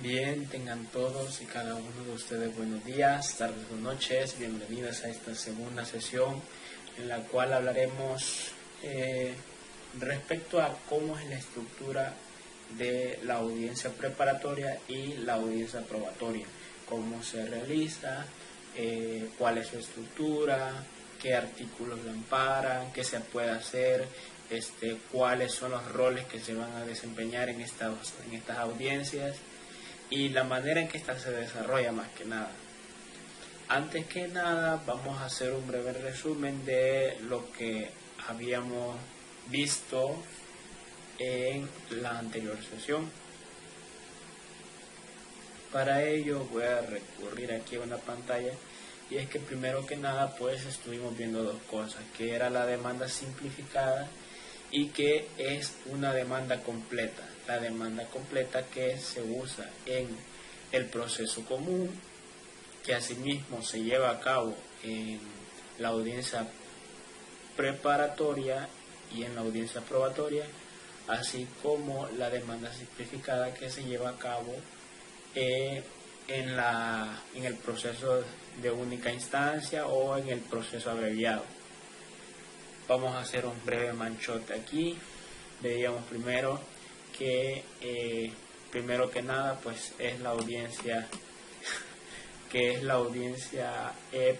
Bien, tengan todos y cada uno de ustedes buenos días, tardes o noches. Bienvenidos a esta segunda sesión en la cual hablaremos respecto a cómo es la estructura de la audiencia preparatoria y la audiencia probatoria, cómo se realiza, cuál es su estructura, qué artículos la amparan, qué se puede hacer, cuáles son los roles que se van a desempeñar en estas audiencias y la manera en que esta se desarrolla más que nada. Antes que nada vamos a hacer un breve resumen de lo que habíamos visto en la anterior sesión. Para ello voy a recurrir aquí a una pantalla, y es que primero que nada pues estuvimos viendo dos cosas, que era la demanda simplificada y que es una demanda completa. La demanda completa que se usa en el proceso común, que asimismo se lleva a cabo en la audiencia preparatoria y en la audiencia probatoria, así como la demanda simplificada que se lleva a cabo en el proceso de única instancia o en el proceso abreviado. Vamos a hacer un breve manchote aquí. Veíamos primero que primero que nada pues es la audiencia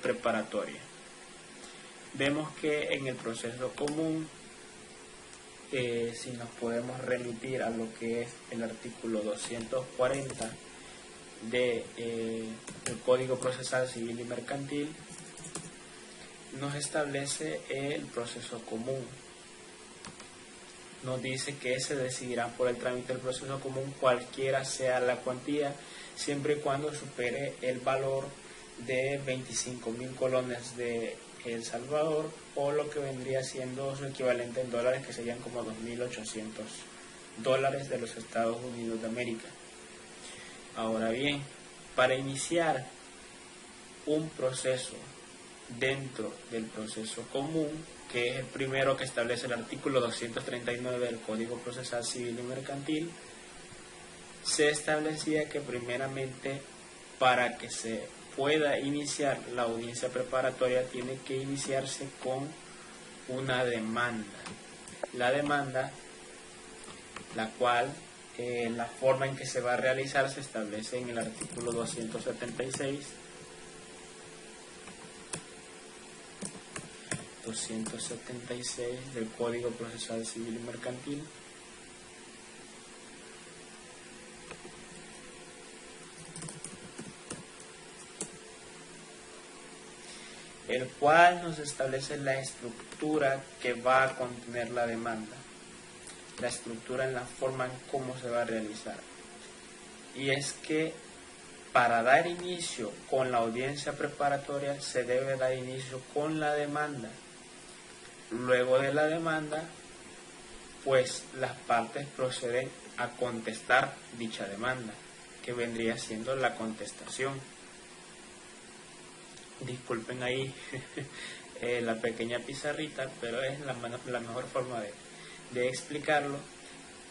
preparatoria. Vemos que en el proceso común, si nos podemos remitir a lo que es el artículo 240 del Código Procesal Civil y Mercantil, nos establece el proceso común. Nos dice que se decidirá por el trámite del proceso común cualquiera sea la cuantía, siempre y cuando supere el valor de 25.000 colones de El Salvador, o lo que vendría siendo su equivalente en dólares, que serían como $2.800 de los Estados Unidos de América. Ahora bien, para iniciar un proceso dentro del proceso común, que es el primero que establece el artículo 239 del Código Procesal Civil y Mercantil, se establecía que primeramente, para que se pueda iniciar la audiencia preparatoria, tiene que iniciarse con una demanda. La demanda, la cual la forma en que se va a realizar se establece en el artículo 276 del Código Procesal Civil y Mercantil, el cual nos establece la estructura que va a contener la demanda, la estructura en la forma en cómo se va a realizar. Y es que para dar inicio con la audiencia preparatoria se debe dar inicio con la demanda. Luego de la demanda, pues las partes proceden a contestar dicha demanda, que vendría siendo la contestación. Disculpen ahí la pequeña pizarrita, pero es la mejor forma de explicarlo.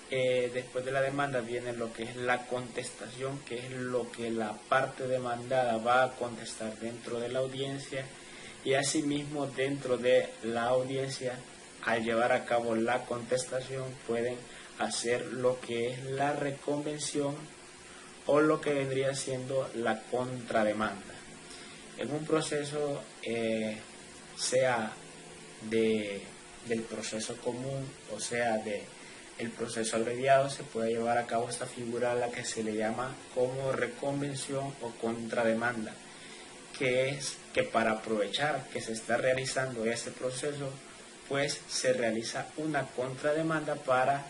Después de la demanda viene lo que es la contestación, que es lo que la parte demandada va a contestar dentro de la audiencia, y asimismo dentro de la audiencia, al llevar a cabo la contestación, pueden hacer lo que es la reconvención o lo que vendría siendo la contrademanda. En un proceso, sea del proceso común o sea del proceso abreviado, se puede llevar a cabo esta figura a la que se le llama como reconvención o contrademanda, que es que para aprovechar que se está realizando ese proceso, pues se realiza una contrademanda para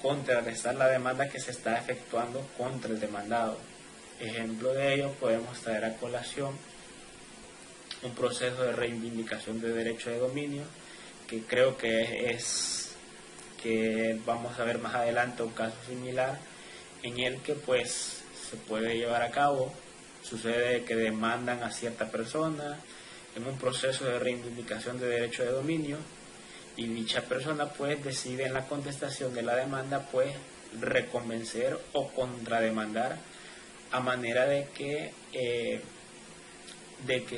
contrarrestar la demanda que se está efectuando contra el demandado. Ejemplo de ello podemos traer a colación un proceso de reivindicación de derecho de dominio, que creo que vamos a ver más adelante un caso similar, en el que pues se puede llevar a cabo. Sucede que demandan a cierta persona en un proceso de reivindicación de derecho de dominio, y dicha persona pues decide en la contestación de la demanda pues reconvencer o contrademandar a manera de que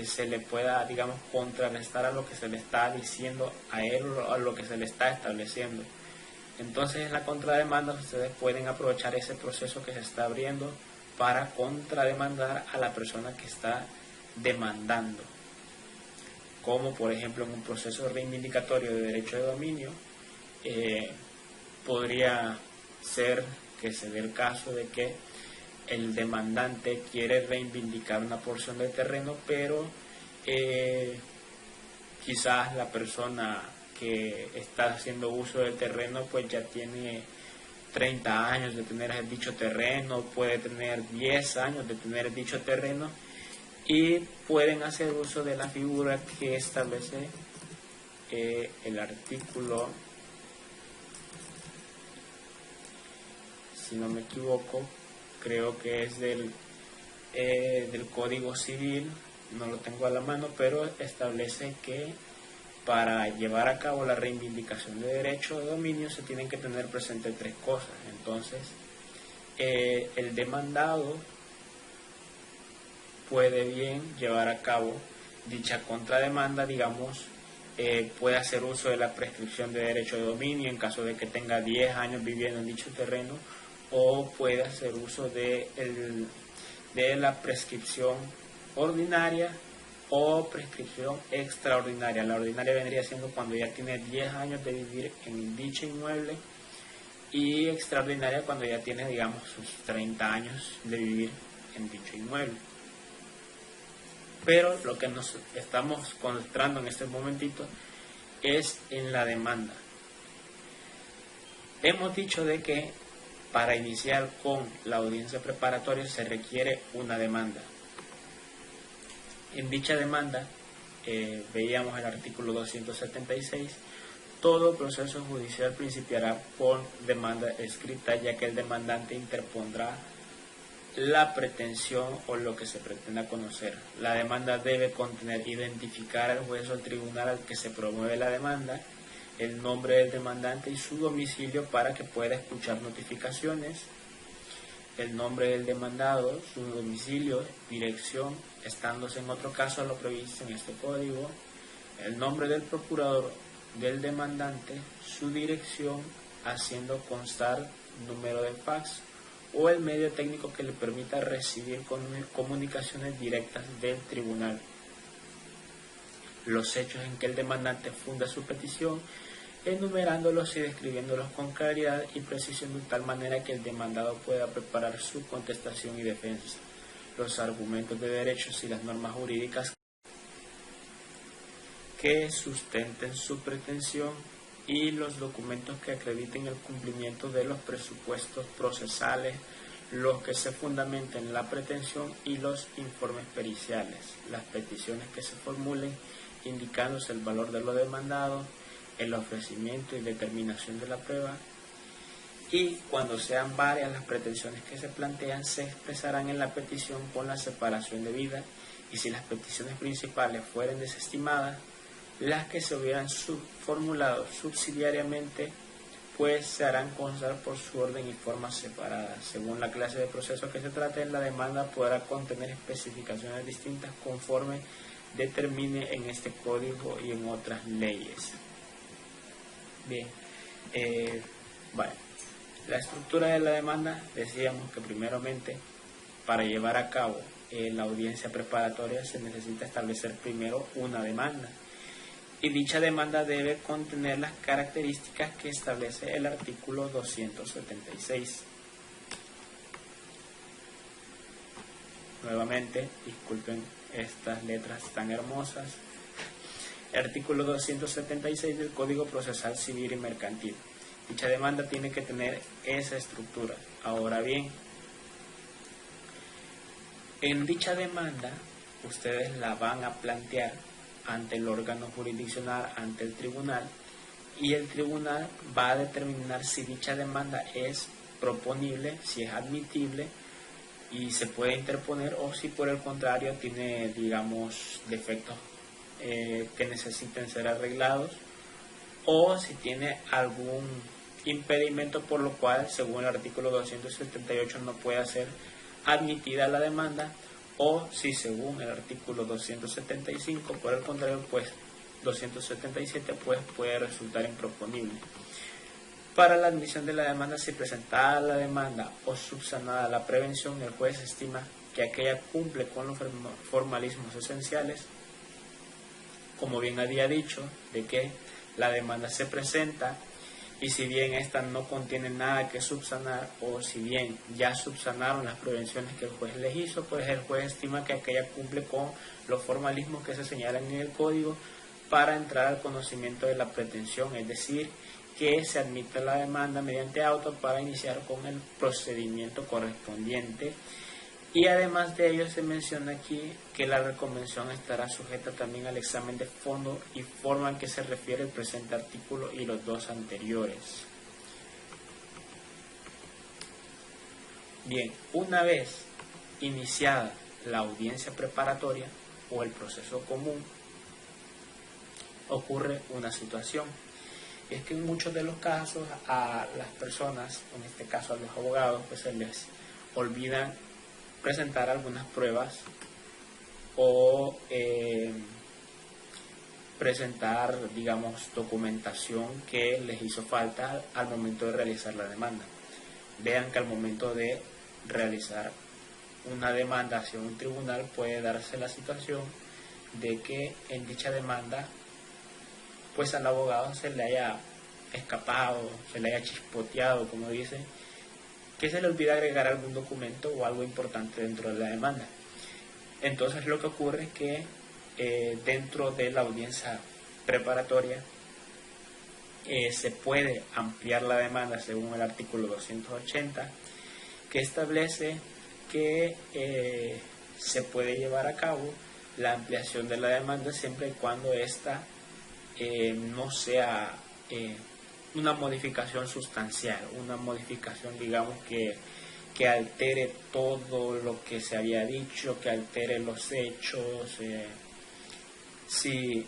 se le pueda, digamos, contrarrestar a lo que se le está diciendo a él o a lo que se le está estableciendo. Entonces en la contrademanda ustedes pueden aprovechar ese proceso que se está abriendo para contrademandar a la persona que está demandando, como por ejemplo en un proceso reivindicatorio de derecho de dominio. Podría ser que se dé el caso de que el demandante quiere reivindicar una porción del terreno, pero quizás la persona que está haciendo uso del terreno pues ya tiene 30 años de tener dicho terreno, puede tener 10 años de tener dicho terreno, y pueden hacer uso de la figura que establece el artículo, si no me equivoco, creo que es del Código Civil, no lo tengo a la mano, pero establece que para llevar a cabo la reivindicación de derecho de dominio se tienen que tener presentes tres cosas. Entonces, el demandado puede bien llevar a cabo dicha contrademanda, digamos, puede hacer uso de la prescripción de derecho de dominio en caso de que tenga 10 años viviendo en dicho terreno, o puede hacer uso de la prescripción ordinaria o prescripción extraordinaria. La ordinaria vendría siendo cuando ya tiene 10 años de vivir en dicho inmueble, y extraordinaria cuando ya tiene, digamos, sus 30 años de vivir en dicho inmueble. Pero lo que nos estamos concentrando en este momentito es en la demanda. Hemos dicho de que para iniciar con la audiencia preparatoria se requiere una demanda. En dicha demanda, veíamos el artículo 276, todo proceso judicial principiará por demanda escrita, ya que el demandante interpondrá la pretensión o lo que se pretenda conocer. La demanda debe contener, identificar al juez o al tribunal al que se promueve la demanda, el nombre del demandante y su domicilio para que pueda escuchar notificaciones, el nombre del demandado, su domicilio, dirección, estándose en otro caso a lo previsto en este código, el nombre del procurador del demandante, su dirección, haciendo constar número de fax o el medio técnico que le permita recibir comunicaciones directas del tribunal, los hechos en que el demandante funda su petición, enumerándolos y describiéndolos con claridad y precisión de tal manera que el demandado pueda preparar su contestación y defensa, los argumentos de derechos y las normas jurídicas que sustenten su pretensión y los documentos que acrediten el cumplimiento de los presupuestos procesales, los que se fundamenten en la pretensión, y los informes periciales, las peticiones que se formulen indicándose el valor de lo demandado, el ofrecimiento y determinación de la prueba, y cuando sean varias las pretensiones que se plantean, se expresarán en la petición con la separación debida, y si las peticiones principales fueren desestimadas, las que se hubieran formulado subsidiariamente pues se harán constar por su orden y forma separadas. Según la clase de proceso que se trate, la demanda podrá contener especificaciones distintas conforme determine en este código y en otras leyes. Bien, bueno, la estructura de la demanda, decíamos que primeramente para llevar a cabo la audiencia preparatoria se necesita establecer primero una demanda, y dicha demanda debe contener las características que establece el artículo 276. Nuevamente, disculpen estas letras tan hermosas. El artículo 276 del Código Procesal Civil y Mercantil. Dicha demanda tiene que tener esa estructura. Ahora bien, en dicha demanda ustedes la van a plantear ante el órgano jurisdiccional, ante el tribunal, y el tribunal va a determinar si dicha demanda es proponible, si es admitible y se puede interponer, o si por el contrario tiene, digamos, defectos que necesiten ser arreglados, o si tiene impedimento por lo cual, según el artículo 278, no puede ser admitida la demanda, o si según el artículo 275, por el contrario, pues 277 pues puede resultar improponible. Para la admisión de la demanda, si presentada la demanda o subsanada la prevención, el juez estima que aquella cumple con los formalismos esenciales, como bien había dicho, de que la demanda se presenta y si bien esta no contiene nada que subsanar, o si bien ya subsanaron las prevenciones que el juez les hizo, pues el juez estima que aquella cumple con los formalismos que se señalan en el código para entrar al conocimiento de la pretensión, es decir, que se admite la demanda mediante auto para iniciar con el procedimiento correspondiente. Y además de ello se menciona aquí que la reconvención estará sujeta también al examen de fondo y forma en que se refiere el presente artículo y los dos anteriores. Bien, una vez iniciada la audiencia preparatoria o el proceso común, ocurre una situación. Es que en muchos de los casos a las personas, en este caso a los abogados, pues se les olvidan presentar algunas pruebas o presentar, digamos, documentación que les hizo falta al momento de realizar la demanda. Vean que al momento de realizar una demanda hacia un tribunal puede darse la situación de que en dicha demanda pues al abogado se le haya escapado, se le haya chispoteado, como dice, que se le olvida agregar algún documento o algo importante dentro de la demanda. Entonces lo que ocurre es que dentro de la audiencia preparatoria se puede ampliar la demanda según el artículo 280, que establece que se puede llevar a cabo la ampliación de la demanda siempre y cuando ésta no sea una modificación sustancial, una modificación, digamos, que altere todo lo que se había dicho, que altere los hechos. Si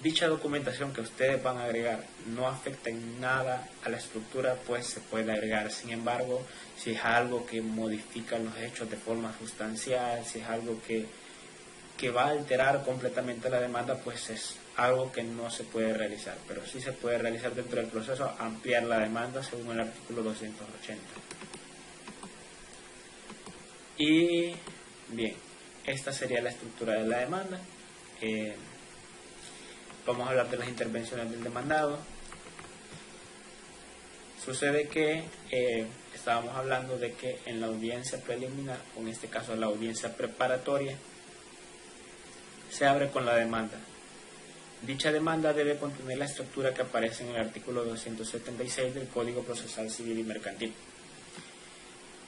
dicha documentación que ustedes van a agregar no afecta en nada a la estructura, pues se puede agregar. Sin embargo, si es algo que modifica los hechos de forma sustancial, si es algo que va a alterar completamente la demanda, pues es algo que no se puede realizar, pero sí se puede realizar dentro del proceso, ampliar la demanda según el artículo 280. Y bien, esta sería la estructura de la demanda. Vamos a hablar de las intervenciones del demandado. Sucede que estábamos hablando de que en la audiencia preliminar, o en este caso la audiencia preparatoria, se abre con la demanda. Dicha demanda debe contener la estructura que aparece en el artículo 276 del Código Procesal Civil y Mercantil.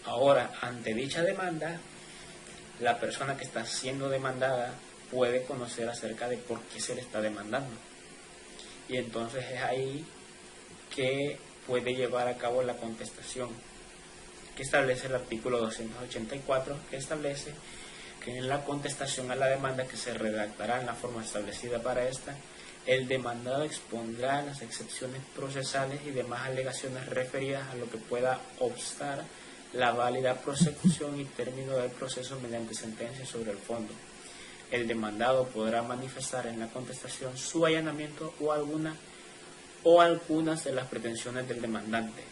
Ahora, ante dicha demanda, la persona que está siendo demandada puede conocer acerca de por qué se le está demandando. Y entonces es ahí que puede llevar a cabo la contestación, que establece el artículo 284, que establece que en la contestación a la demanda, que se redactará en la forma establecida para esta, el demandado expondrá las excepciones procesales y demás alegaciones referidas a lo que pueda obstar la válida prosecución y término del proceso mediante sentencia sobre el fondo. El demandado podrá manifestar en la contestación su allanamiento o algunas de las pretensiones del demandante.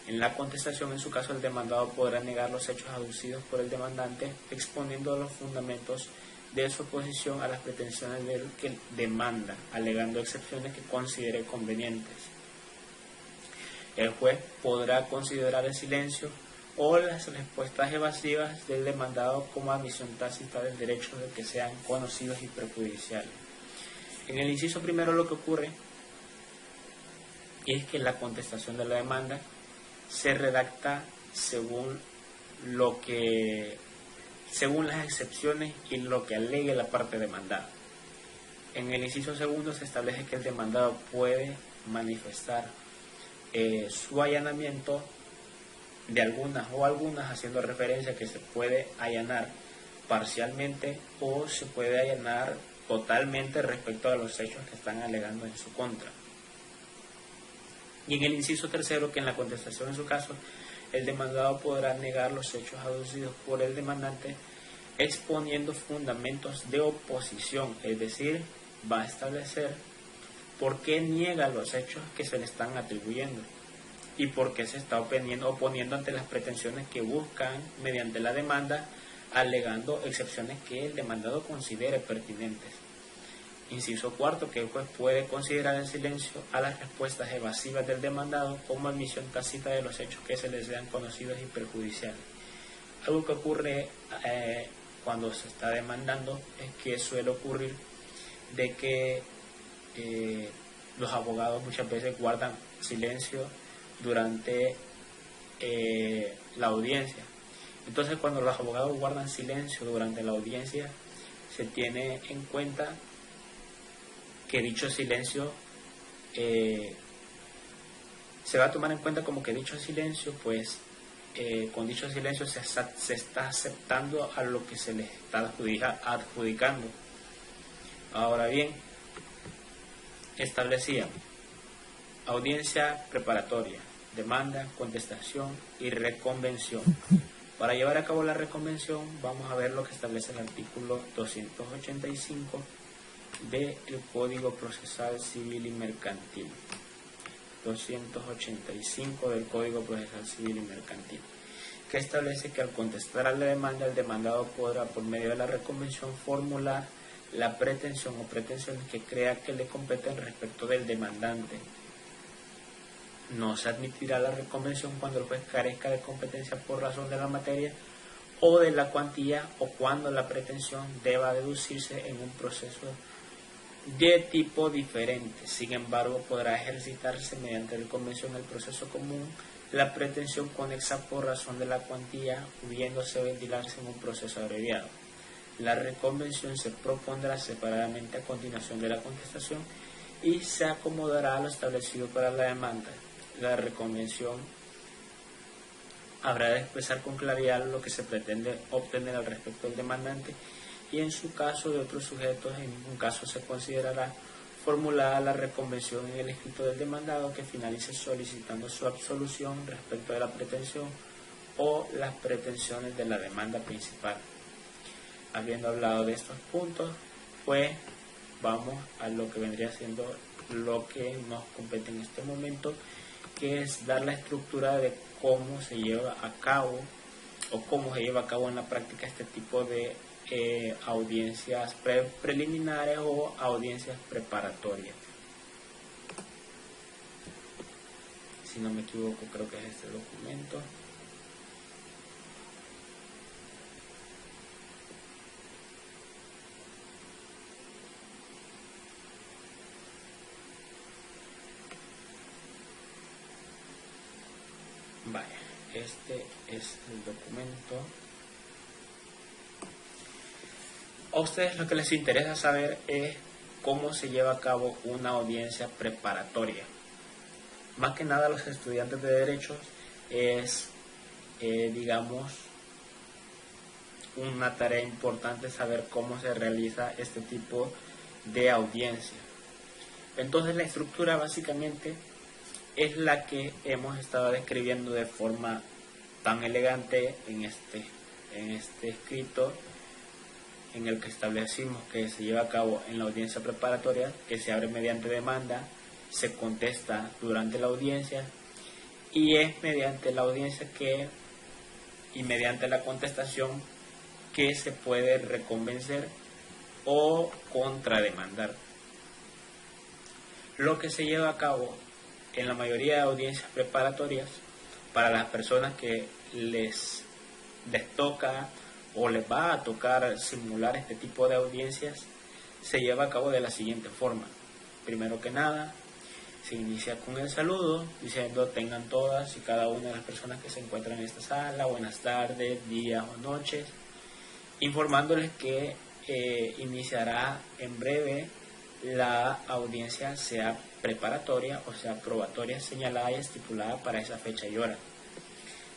En la contestación, en su caso, el demandado podrá negar los hechos aducidos por el demandante, exponiendo los fundamentos de su oposición a las pretensiones del que demanda, alegando excepciones que considere convenientes. El juez podrá considerar el silencio o las respuestas evasivas del demandado como admisión tácita del derecho de que sean conocidos y perjudiciales. En el inciso primero lo que ocurre es que la contestación de la demanda se redacta según las excepciones y lo que alegue la parte demandada. En el inciso segundo se establece que el demandado puede manifestar su allanamiento de algunas haciendo referencia a que se puede allanar parcialmente o se puede allanar totalmente respecto a los hechos que están alegando en su contra. Y en el inciso tercero, que en la contestación en su caso, el demandado podrá negar los hechos aducidos por el demandante exponiendo fundamentos de oposición, es decir, va a establecer por qué niega los hechos que se le están atribuyendo y por qué se está oponiendo ante las pretensiones que buscan mediante la demanda, alegando excepciones que el demandado considere pertinentes. Inciso cuarto, que el juez puede considerar en silencio a las respuestas evasivas del demandado como admisión tácita de los hechos que se les sean conocidos y perjudiciales. Algo que ocurre cuando se está demandando es que suele ocurrir de que los abogados muchas veces guardan silencio durante la audiencia. Entonces, cuando los abogados guardan silencio durante la audiencia, se tiene en cuenta que dicho silencio se va a tomar en cuenta como que dicho silencio, pues con dicho silencio se está aceptando a lo que se le está adjudicando. Ahora bien, establecía audiencia preparatoria, demanda, contestación y reconvención. Para llevar a cabo la reconvención vamos a ver lo que establece el artículo 285 del Código Procesal Civil y Mercantil. 285 del Código Procesal Civil y Mercantil, que establece que al contestar a la demanda, el demandado podrá, por medio de la reconvención, formular la pretensión o pretensiones que crea que le competen respecto del demandante. No se admitirá la reconvención cuando el juez carezca de competencia por razón de la materia o de la cuantía, o cuando la pretensión deba deducirse en un proceso de tipo diferente. Sin embargo, podrá ejercitarse mediante reconvención el proceso común, la pretensión conexa por razón de la cuantía, pudiéndose ventilarse en un proceso abreviado. La reconvención se propondrá separadamente a continuación de la contestación y se acomodará a lo establecido para la demanda. La reconvención habrá de expresar con claridad lo que se pretende obtener al respecto del demandante, y en su caso de otros sujetos, en ningún caso se considerará formulada la reconvención en el escrito del demandado, que finalice solicitando su absolución respecto de la pretensión o las pretensiones de la demanda principal. Habiendo hablado de estos puntos, pues vamos a lo que vendría siendo lo que nos compete en este momento, que es dar la estructura de cómo se lleva a cabo o cómo se lleva a cabo en la práctica este tipo de audiencias preliminares o audiencias preparatorias. Si no me equivoco, creo que es este documento. Vaya, este es el documento. A ustedes lo que les interesa saber es cómo se lleva a cabo una audiencia preparatoria. Más que nada, los estudiantes de derechos es, digamos, una tarea importante saber cómo se realiza este tipo de audiencia. Entonces, la estructura básicamente es la que hemos estado describiendo de forma tan elegante en este escrito, en el que establecimos que se lleva a cabo en la audiencia preparatoria, que se abre mediante demanda, se contesta durante la audiencia, y es mediante la audiencia y mediante la contestación que se puede reconvencer o contrademandar. Lo que se lleva a cabo en la mayoría de audiencias preparatorias, para las personas que les toca o les va a tocar simular este tipo de audiencias, se lleva a cabo de la siguiente forma. Primero que nada, se inicia con el saludo, diciendo: tengan todas y cada una de las personas que se encuentran en esta sala buenas tardes, días o noches, informándoles que iniciará en breve la audiencia, sea preparatoria o sea probatoria, señalada y estipulada para esa fecha y hora.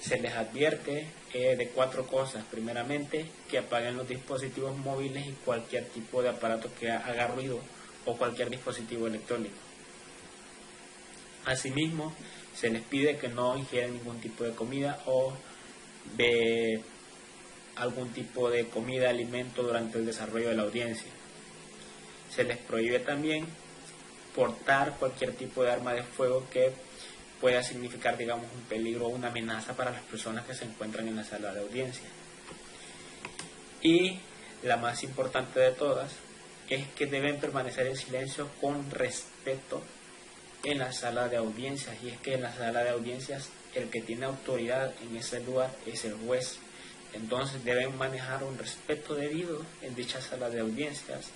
Se les advierte de 4 cosas. Primeramente, que apaguen los dispositivos móviles y cualquier tipo de aparato que haga ruido, o cualquier dispositivo electrónico. Asimismo, se les pide que no ingieran ningún tipo de comida o de algún tipo de comida, alimento durante el desarrollo de la audiencia. Se les prohíbe también portar cualquier tipo de arma de fuego que pueda significar, digamos, un peligro o una amenaza para las personas que se encuentran en la sala de audiencia. Y la más importante de todas es que deben permanecer en silencio con respeto en la sala de audiencias, y es que en la sala de audiencias el que tiene autoridad en ese lugar es el juez. Entonces deben manejar un respeto debido en dicha sala de audiencias,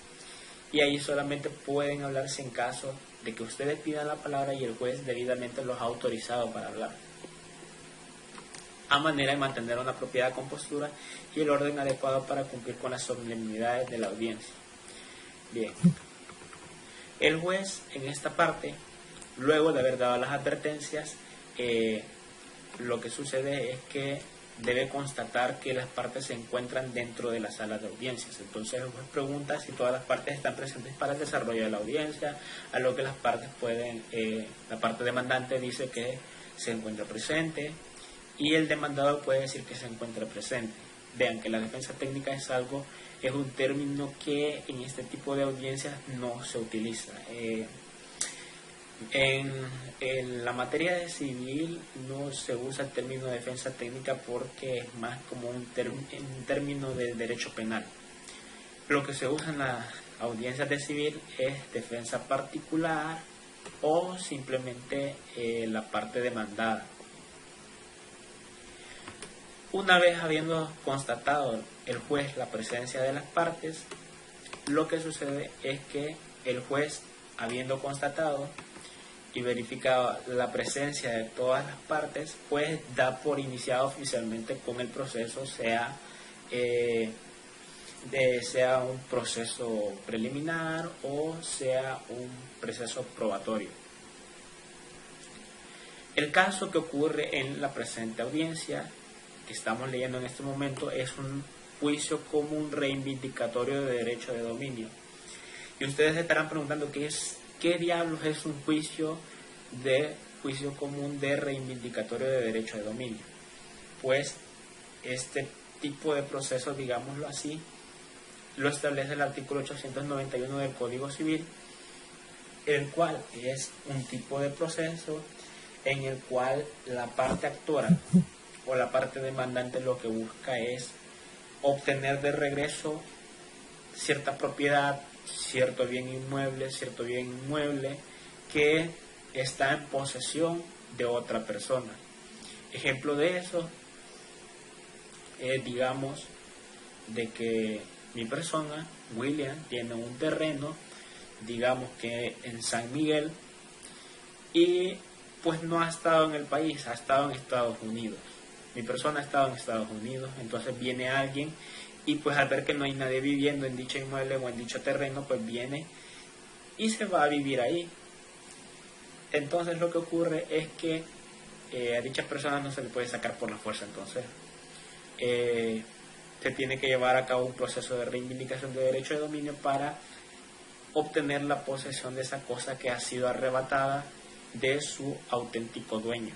y ahí solamente pueden hablarse en caso de que ustedes pidan la palabra y el juez debidamente los ha autorizado para hablar, a manera de mantener una apropiada compostura y el orden adecuado para cumplir con las solemnidades de la audiencia. Bien, el juez en esta parte, luego de haber dado las advertencias, lo que sucede es que debe constatar que las partes se encuentran dentro de la sala de audiencias. Entonces el juez pregunta si todas las partes están presentes para el desarrollo de la audiencia, a lo que las partes pueden, la parte demandante dice que se encuentra presente y el demandado puede decir que se encuentra presente. Vean que la defensa técnica es un término que en este tipo de audiencias no se utiliza. En la materia de civil no se usa el término defensa técnica porque es más como un término de derecho penal. Lo que se usa en las audiencias de civil es defensa particular o simplemente la parte demandada. Una vez habiendo constatado el juez la presencia de las partes, lo que sucede es que el juez, habiendo constatado y verificado la presencia de todas las partes, pues da por iniciado oficialmente con el proceso, sea un proceso preliminar o sea un proceso probatorio. El caso que ocurre en la presente audiencia que estamos leyendo en este momento es un juicio común reivindicatorio de derecho de dominio. Y ustedes estarán preguntando ¿qué diablos es un juicio común de reivindicatorio de derecho de dominio? Pues este tipo de proceso, digámoslo así, lo establece el artículo 891 del Código Civil, el cual es un tipo de proceso en el cual la parte actora o la parte demandante lo que busca es obtener de regreso cierta propiedad, cierto bien inmueble que está en posesión de otra persona. Ejemplo de eso es, digamos, de que mi persona, William, tiene un terreno, digamos que en San Miguel, y pues no ha estado en el país, ha estado en Estados Unidos. Mi persona ha estado en Estados Unidos, entonces viene alguien y pues al ver que no hay nadie viviendo en dicho inmueble o en dicho terreno, pues viene y se va a vivir ahí. Entonces lo que ocurre es que a dichas personas no se le puede sacar por la fuerza, entonces se tiene que llevar a cabo un proceso de reivindicación de derecho de dominio para obtener la posesión de esa cosa que ha sido arrebatada de su auténtico dueño.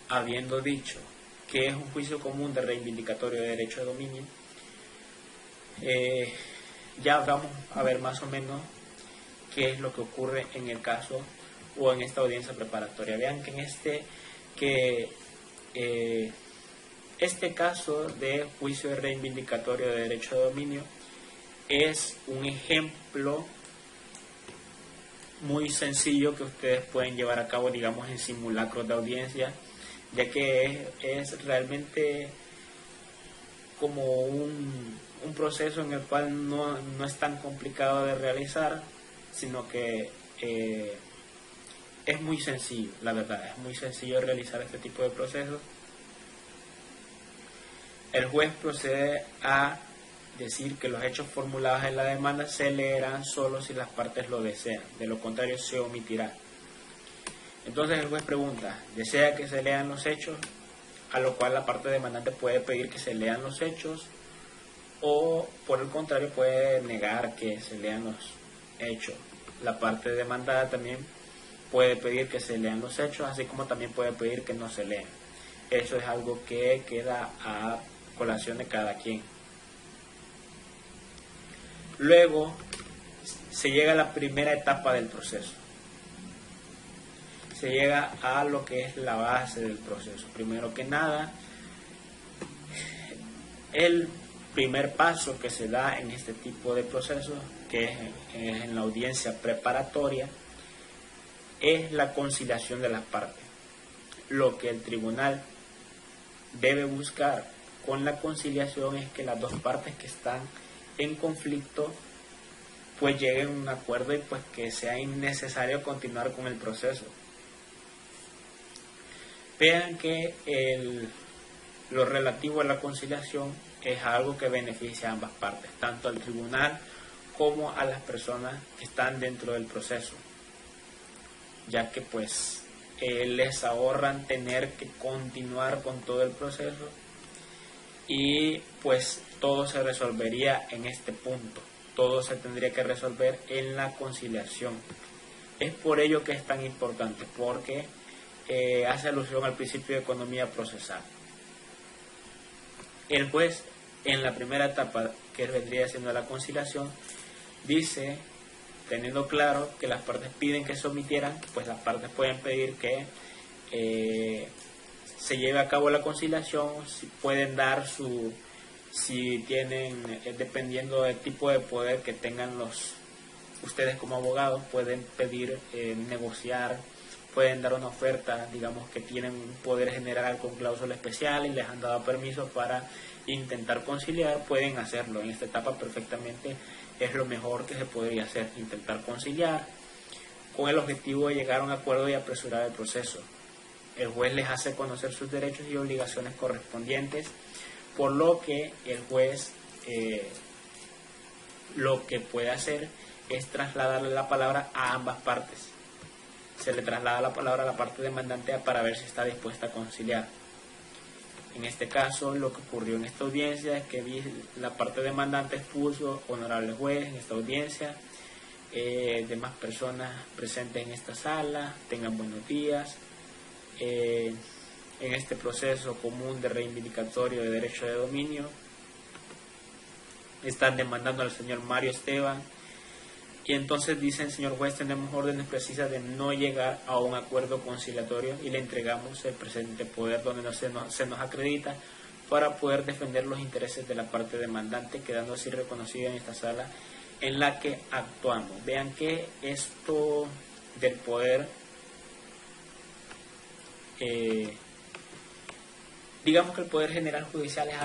Habiendo dicho que es un juicio común de reivindicatorio de derecho de dominio, ya vamos a ver más o menos qué es lo que ocurre en el caso o en esta audiencia preparatoria. Vean que este caso de juicio de reivindicatorio de derecho de dominio es un ejemplo muy sencillo que ustedes pueden llevar a cabo, digamos, en simulacros de audiencia, ya que es realmente como un proceso en el cual no es tan complicado de realizar, sino que es muy sencillo, la verdad, es muy sencillo realizar este tipo de procesos. El juez procede a decir que los hechos formulados en la demanda se leerán solo si las partes lo desean, de lo contrario se omitirá. Entonces el juez pregunta, ¿desea que se lean los hechos? A lo cual la parte demandante puede pedir que se lean los hechos o por el contrario puede negar que se lean los hechos. La parte demandada también puede pedir que se lean los hechos, así como también puede pedir que no se lean. Eso es algo que queda a colación de cada quien. Luego se llega a la primera etapa del proceso. Se llega a lo que es la base del proceso. Primero que nada, el primer paso que se da en este tipo de procesos, que es en la audiencia preparatoria, es la conciliación de las partes. Lo que el tribunal debe buscar con la conciliación es que las dos partes que están en conflicto pues lleguen a un acuerdo y pues que sea innecesario continuar con el proceso. Vean que lo relativo a la conciliación es algo que beneficia a ambas partes, tanto al tribunal como a las personas que están dentro del proceso, ya que pues les ahorran tener que continuar con todo el proceso y pues todo se resolvería en este punto, todo se tendría que resolver en la conciliación. Es por ello que es tan importante, porque hace alusión al principio de economía procesal. El juez, en la primera etapa, que vendría siendo la conciliación, dice, teniendo claro que las partes piden que se omitieran, pues las partes pueden pedir que se lleve a cabo la conciliación, si pueden dar si tienen, dependiendo del tipo de poder que tengan ustedes como abogados, pueden pedir negociar, pueden dar una oferta, digamos que tienen un poder general con cláusula especial y les han dado permiso para intentar conciliar, pueden hacerlo. En esta etapa perfectamente es lo mejor que se podría hacer, intentar conciliar con el objetivo de llegar a un acuerdo y apresurar el proceso. El juez les hace conocer sus derechos y obligaciones correspondientes, por lo que el juez lo que puede hacer es trasladarle la palabra a ambas partes. Se le traslada la palabra a la parte demandante para ver si está dispuesta a conciliar. En este caso, lo que ocurrió en esta audiencia es que la parte demandante expuso: honorable juez, en esta audiencia, demás personas presentes en esta sala, tengan buenos días. En este proceso común de reivindicatorio de derecho de dominio, están demandando al señor Mario Esteban. Y entonces dicen: señor juez, tenemos órdenes precisas de no llegar a un acuerdo conciliatorio y le entregamos el presente poder donde se nos acredita para poder defender los intereses de la parte demandante, quedando así reconocida en esta sala en la que actuamos. Vean que esto del poder, digamos que el Poder General Judicial es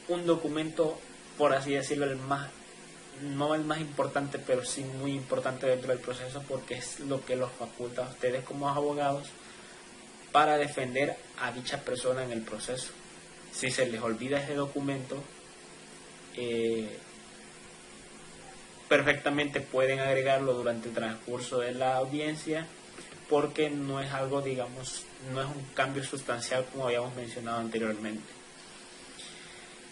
un documento, por así decirlo, no el más importante, pero sí muy importante dentro del proceso, porque es lo que los faculta a ustedes como abogados para defender a dicha persona en el proceso. Si se les olvida ese documento, perfectamente pueden agregarlo durante el transcurso de la audiencia, porque no es algo, digamos, no es un cambio sustancial como habíamos mencionado anteriormente.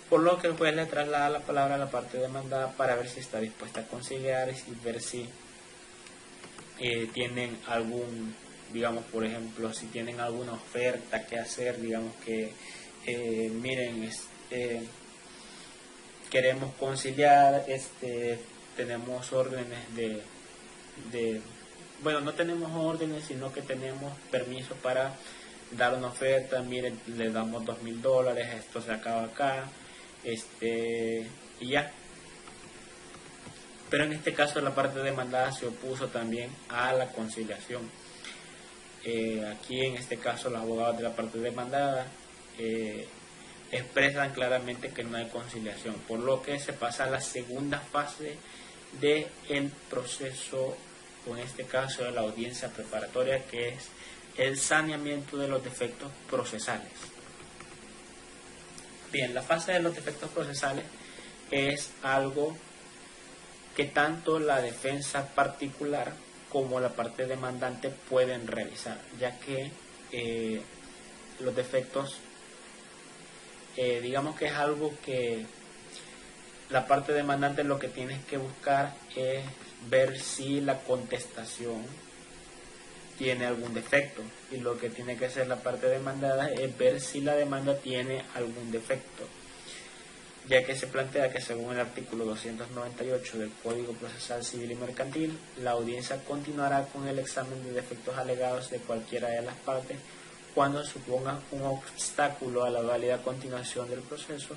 Por lo que el juez le traslada la palabra a la parte demandada para ver si está dispuesta a conciliar y ver si tienen digamos, por ejemplo, si tienen alguna oferta que hacer, digamos que miren, queremos conciliar, tenemos órdenes bueno, no tenemos órdenes, sino que tenemos permiso para dar una oferta, miren, le damos $2,000, esto se acaba acá, y ya. Pero en este caso la parte demandada se opuso también a la conciliación. Aquí en este caso los abogados de la parte demandada expresan claramente que no hay conciliación, por lo que se pasa a la segunda fase del proceso, o en este caso de la audiencia preparatoria, que es el saneamiento de los defectos procesales. Bien, la fase de los defectos procesales es algo que tanto la defensa particular como la parte demandante pueden realizar, ya que los defectos, digamos que es algo que la parte demandante lo que tiene que buscar es ver si la contestación tiene algún defecto, y lo que tiene que hacer la parte demandada es ver si la demanda tiene algún defecto, ya que se plantea que según el artículo 298 del Código Procesal Civil y Mercantil, la audiencia continuará con el examen de defectos alegados de cualquiera de las partes cuando suponga un obstáculo a la válida continuación del proceso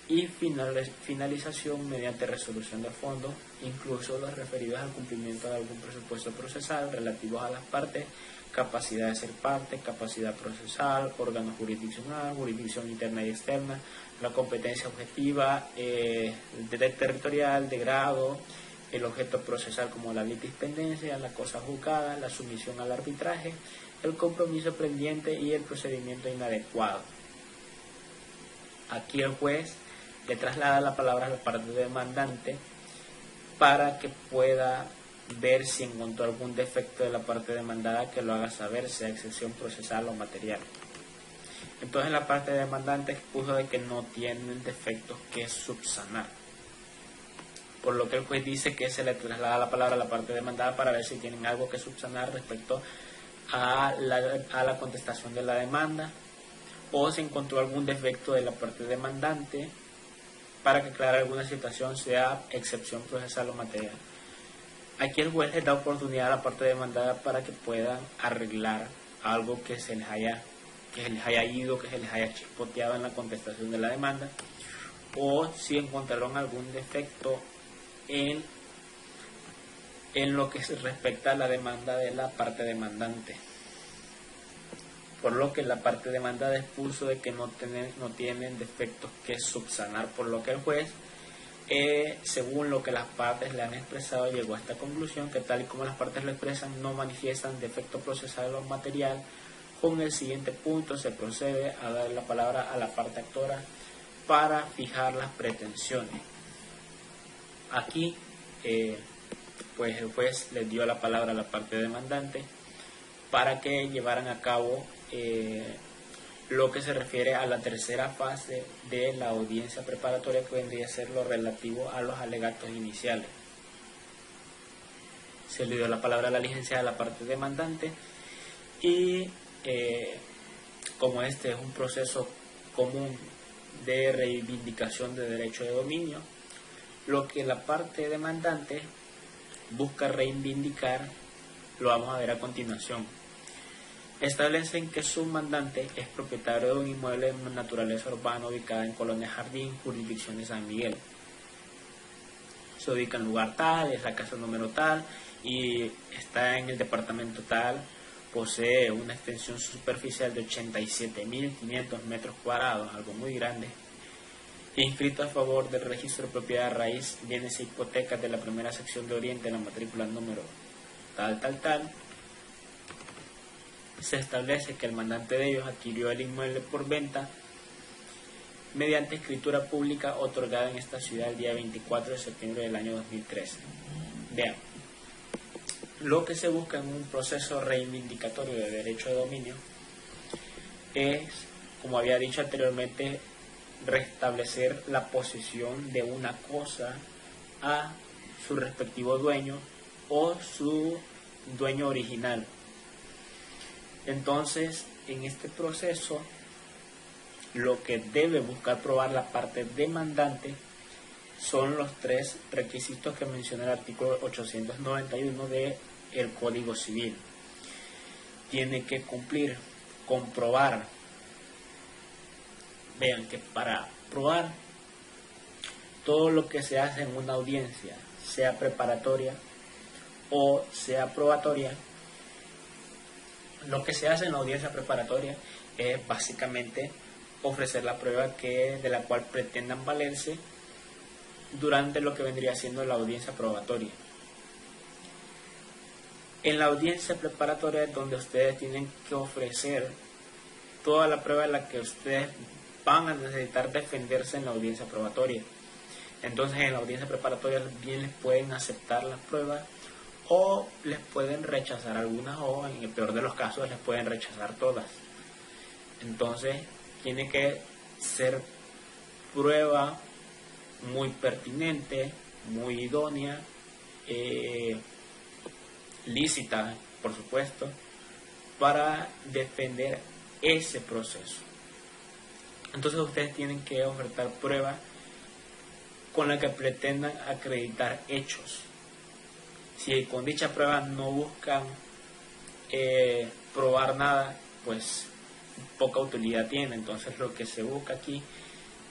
y finalización mediante resolución de fondo, incluso los referidos al cumplimiento de algún presupuesto procesal relativos a las partes, capacidad de ser parte, capacidad procesal, órgano jurisdiccional, jurisdicción interna y externa, la competencia objetiva, territorial, de grado, el objeto procesal como la litispendencia, la cosa juzgada, la sumisión al arbitraje, el compromiso pendiente y el procedimiento inadecuado. Aquí el juez le traslada la palabra a la parte demandante para que pueda ver si encontró algún defecto de la parte demandada que lo haga saber, sea excepción procesal o material. Entonces la parte demandante expuso de que no tienen defectos que subsanar, por lo que el juez dice que se le traslada la palabra a la parte demandada para ver si tienen algo que subsanar respecto a la contestación de la demanda, o se encontró algún defecto de la parte demandante para que aclarar alguna situación, sea excepción procesal o material. Aquí el juez les da oportunidad a la parte demandada para que puedan arreglar algo que se les haya ido, que se les haya chispoteado en la contestación de la demanda, o si encontraron algún defecto en lo que se respecta a la demanda de la parte demandante, por lo que la parte demandada expuso de que no tienen defectos que subsanar, por lo que el juez, según lo que las partes le han expresado, llegó a esta conclusión, que tal y como las partes lo expresan, no manifiestan defecto procesal o material. Con el siguiente punto se procede a dar la palabra a la parte actora para fijar las pretensiones. Aquí pues el juez les dio la palabra a la parte demandante para que llevaran a cabo lo que se refiere a la tercera fase de la audiencia preparatoria, que vendría a ser lo relativo a los alegatos iniciales. Se le dio la palabra a la licenciada a la parte demandante y como este es un proceso común de reivindicación de derecho de dominio, lo que la parte demandante busca reivindicar lo vamos a ver a continuación. Establecen que su mandante es propietario de un inmueble de naturaleza urbana ubicada en Colonia Jardín, jurisdicción de San Miguel. Se ubica en lugar tal, es la casa número tal y está en el departamento tal. Posee una extensión superficial de 87.500 metros cuadrados, algo muy grande. Inscrito a favor del registro de propiedad raíz, bienes e hipotecas de la primera sección de Oriente en la matrícula número tal. Se establece que el mandante de ellos adquirió el inmueble por venta mediante escritura pública otorgada en esta ciudad el día 24 de septiembre del año 2013. Vean, lo que se busca en un proceso reivindicatorio de derecho de dominio es, como había dicho anteriormente, restablecer la posesión de una cosa a su respectivo dueño o su dueño original. Entonces, en este proceso, lo que debe buscar probar la parte demandante son los tres requisitos que menciona el artículo 891 del Código Civil. Tiene que cumplir, comprobar. Vean que para probar todo lo que se hace en una audiencia, sea preparatoria o sea probatoria, lo que se hace en la audiencia preparatoria es básicamente ofrecer la prueba de la cual pretendan valerse durante lo que vendría siendo la audiencia probatoria. En la audiencia preparatoria es donde ustedes tienen que ofrecer toda la prueba de la que ustedes van a necesitar defenderse en la audiencia probatoria. Entonces en la audiencia preparatoria bien les pueden aceptar las pruebas o les pueden rechazar algunas, o en el peor de los casos les pueden rechazar todas. Entonces tiene que ser prueba muy pertinente, muy idónea lícita, por supuesto, para defender ese proceso. Entonces ustedes tienen que ofertar pruebas con las que pretendan acreditar hechos. Si con dicha prueba no buscan probar nada, pues poca utilidad tiene. Entonces lo que se busca aquí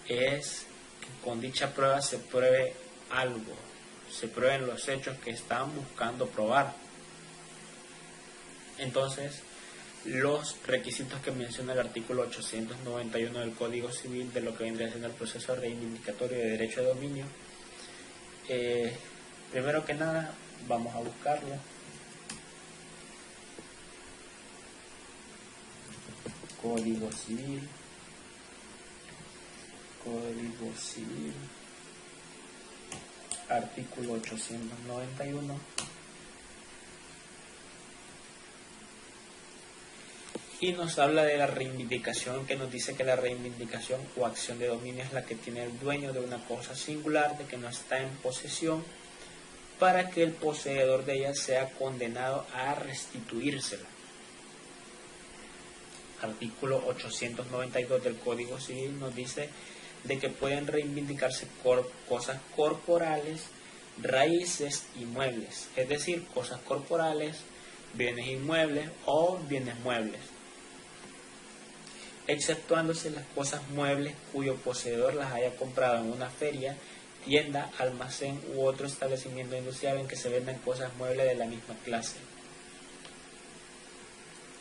es que con dicha prueba se pruebe algo, se prueben los hechos que están buscando probar. Entonces, los requisitos que menciona el artículo 891 del Código Civil de lo que vendría siendo el proceso reivindicatorio de derecho de dominio, primero que nada vamos a buscarlo. Código Civil, artículo 891. Y nos habla de la reivindicación, que nos dice que la reivindicación o acción de dominio es la que tiene el dueño de una cosa singular, de que no está en posesión, para que el poseedor de ella sea condenado a restituírsela. Artículo 892 del Código Civil nos dice de que pueden reivindicarse cosas corporales, raíces y muebles, es decir, cosas corporales, bienes inmuebles o bienes muebles, exceptuándose las cosas muebles cuyo poseedor las haya comprado en una feria, tienda, almacén u otro establecimiento industrial en que se vendan cosas muebles de la misma clase.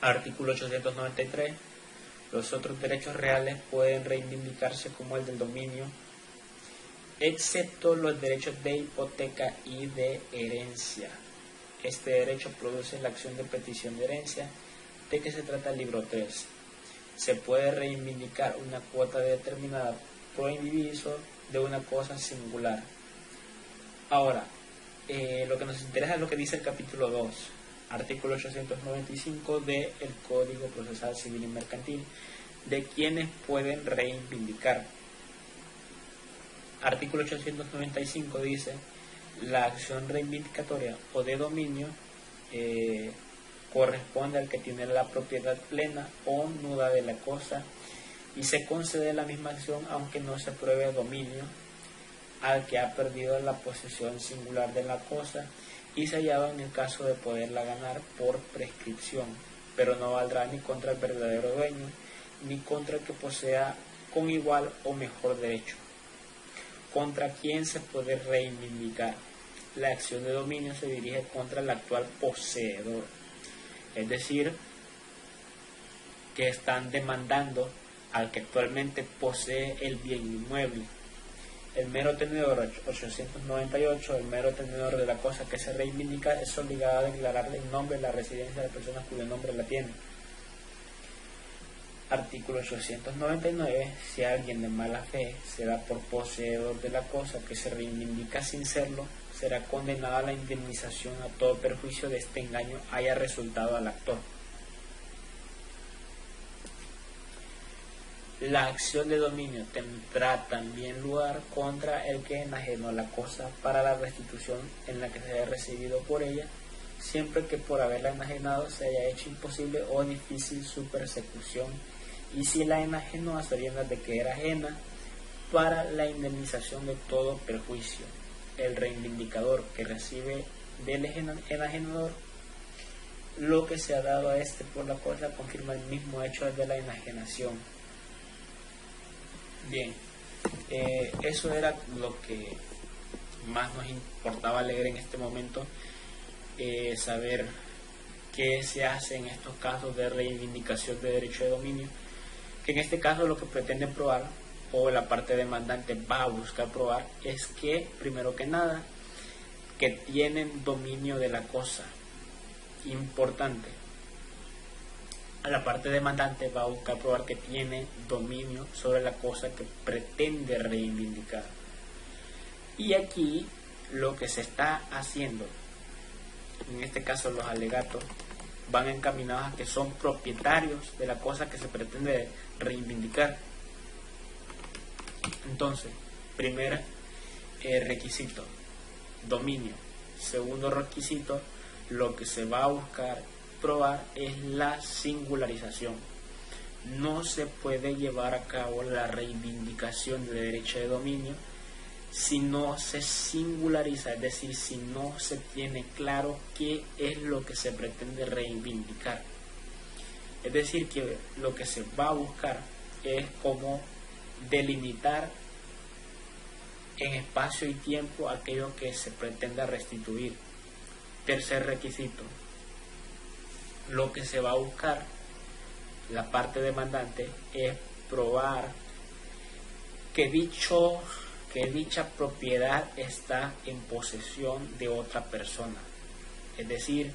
Artículo 893. Los otros derechos reales pueden reivindicarse como el del dominio, excepto los derechos de hipoteca y de herencia. Este derecho produce la acción de petición de herencia, de que se trata el libro 3. Se puede reivindicar una cuota determinada pro indiviso de una cosa singular. Ahora, lo que nos interesa es lo que dice el capítulo 2, artículo 895 del Código Procesal Civil y Mercantil, de quienes pueden reivindicar. Artículo 895 dice: la acción reivindicatoria o de dominio corresponde al que tiene la propiedad plena o nuda de la cosa, y se concede la misma acción aunque no se pruebe dominio al que ha perdido la posesión singular de la cosa y se hallaba en el caso de poderla ganar por prescripción, pero no valdrá ni contra el verdadero dueño ni contra el que posea con igual o mejor derecho. ¿Contra quién se puede reivindicar? La acción de dominio se dirige contra el actual poseedor, es decir, que están demandando al que actualmente posee el bien inmueble. El mero tenedor, 898, el mero tenedor de la cosa que se reivindica es obligado a declararle el nombre de la residencia de la persona cuyo nombre la tiene. Artículo 899. Si alguien de mala fe se da por poseedor de la cosa que se reivindica sin serlo, será condenado a la indemnización a todo perjuicio de este engaño haya resultado al actor. La acción de dominio tendrá también lugar contra el que enajenó la cosa para la restitución en la que se haya recibido por ella, siempre que por haberla enajenado se haya hecho imposible o difícil su persecución, y si la enajenó a sabiendas de que era ajena, para la indemnización de todo perjuicio. El reivindicador que recibe del enajenador lo que se ha dado a este por la cosa confirma el mismo hecho de la enajenación. Bien, eso era lo que más nos importaba leer en este momento, saber qué se hace en estos casos de reivindicación de derecho de dominio, que en este caso lo que pretende probar, o la parte demandante va a buscar probar, es que, primero que nada, que tienen dominio de la cosa. Importante. La parte demandante va a buscar probar que tiene dominio sobre la cosa que pretende reivindicar. Y aquí lo que se está haciendo, en este caso los alegatos, van encaminados a que son propietarios de la cosa que se pretende reivindicar. Entonces, primer requisito, dominio. segundo requisito, lo que se va a buscar probar es la singularización. No se puede llevar a cabo la reivindicación de derecho de dominio si no se singulariza, es decir, si no se tiene claro qué es lo que se pretende reivindicar. Es decir, que lo que se va a buscar es como delimitar en espacio y tiempo aquello que se pretenda restituir. Tercer requisito, lo que se va a buscar, la parte demandante, es probar que dicha propiedad está en posesión de otra persona. Es decir,